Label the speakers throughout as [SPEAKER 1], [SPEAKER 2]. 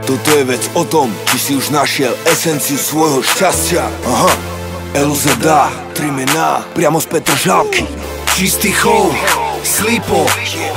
[SPEAKER 1] Toto je vec o tom, či si už našiel esenciu svojho šťastia. Aha, LZA, 3 mená, priamo z Petržalky.
[SPEAKER 2] Čistý chov, Slipo,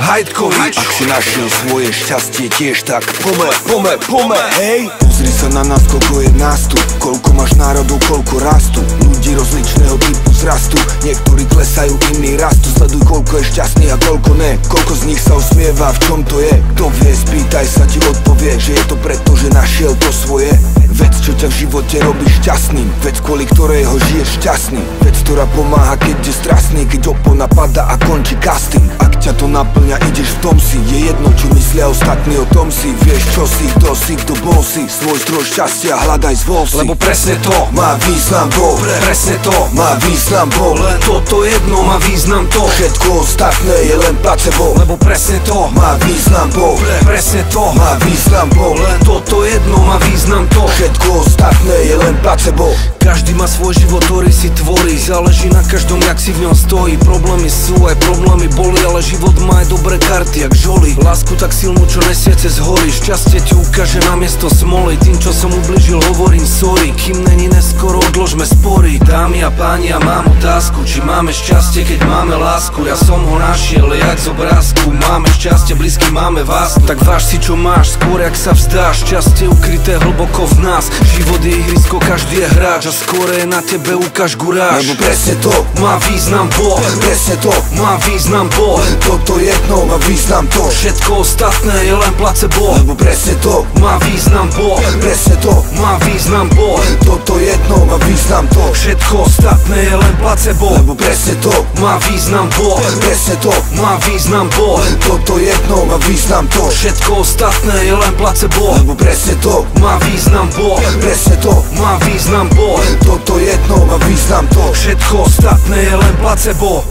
[SPEAKER 2] Hajdkovič.
[SPEAKER 1] Ak si našiel svoje šťastie tiež, tak pome, hej. Pozri sa na nás, koľko je nás tu, koľko máš národov, koľko rastu. Ľudí rozličného typu zrastu, niektorí klesajú, iní rastu. Sleduj, koľko je šťastný a koľko ne, koľko z nich sa usmieva, v čom to je. Kto vie, spýtaj sa, ti odpovie, že je to preto, že našiel to svoje. Vec, čo ťa v živote robí šťastným, vec, kvôli ktorého žiješ šťastný. Vec, ktorá pomáha, keď je strasný, keď opona padá a končí casting. Ak ťa to naplňa, ideš v tom si, je jedno, čo myslia ostatní o tom si. Vieš, čo si, kto bol si, svoj zdroj šťastia hľadaj, zvol si.
[SPEAKER 2] Lebo presne to
[SPEAKER 1] má význam Boh,
[SPEAKER 2] presne to
[SPEAKER 1] má význam Boh.
[SPEAKER 2] Len toto jedno má význam to,
[SPEAKER 1] všetko ostatné je len placebo.
[SPEAKER 2] lebo presne to
[SPEAKER 1] má význam Boh,
[SPEAKER 2] presne to
[SPEAKER 1] má význam Boh.
[SPEAKER 2] len toto jedno má význam to,
[SPEAKER 1] všetko ostatné je len placebo.
[SPEAKER 2] každý má svoj život, ktorý si tvorí. Záleží na každom, jak si v ňom stojí. Problémy sú, aj problémy boli, ale život má aj dobré karty, jak žoli. Lásku tak silnú, čo nesie cez hory. Šťastie ti ukáže namiesto smoly. Tým, čo som ubližil, hovorím sorry. Kým není neskoro, odložme spory. Dámy a páni, ja mám otázku, či máme šťastie, keď máme lásku. Ja som ho našiel, jak z obrázku. Máme šťastie, blízky máme vás. Tak váž si, čo máš, skôr jak sa vzdáš. Šťastie ukryté hlboko v nás. Život je ihrisko, každý je hráč. A skôr je na tebe ukáž guráž.
[SPEAKER 1] Lebo presne to
[SPEAKER 2] má význam Boh,
[SPEAKER 1] presne to
[SPEAKER 2] má význam Boh.
[SPEAKER 1] toto jedno má význam to,
[SPEAKER 2] Všetko ostatné je len placebo.
[SPEAKER 1] lebo presne to
[SPEAKER 2] Má význam Boh,
[SPEAKER 1] presne to
[SPEAKER 2] má význam Boh.
[SPEAKER 1] toto jedno má význam to,
[SPEAKER 2] Všetko ostatné je len placebo.
[SPEAKER 1] lebo presne to
[SPEAKER 2] Má význam Boh,
[SPEAKER 1] presne to
[SPEAKER 2] má význam Boh.
[SPEAKER 1] toto jedno má význam to,
[SPEAKER 2] Všetko ostatné je len placebo.
[SPEAKER 1] lebo presne to
[SPEAKER 2] Má význam Boh,
[SPEAKER 1] presne to
[SPEAKER 2] má význam Boh.
[SPEAKER 1] toto jedno má význam to,
[SPEAKER 2] Všetko ostatné je len placebo.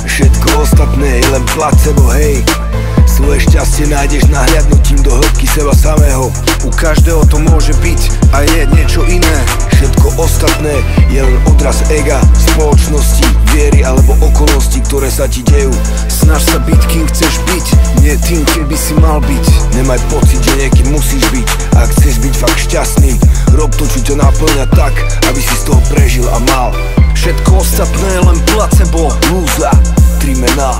[SPEAKER 1] všetko ostatné je len placebo, hej. Svoje šťastie nájdeš nahliadnutím do hĺbky seba samého.
[SPEAKER 2] U každého to môže byť a je niečo iné.
[SPEAKER 1] Všetko ostatné je len odraz ega, spoločnosti, viery alebo okolností, ktoré sa ti dejú.
[SPEAKER 2] Snaž sa byť, kým chceš byť, nie tým, kým by si mal byť.
[SPEAKER 1] Nemaj pocit, že niekým musíš byť. Ak chceš byť fakt šťastný, rob to, čo ťa naplňa tak, aby si z toho prežil a mal.
[SPEAKER 2] Všetko ostatné je len placebo.
[SPEAKER 1] Lúza, 3 mená.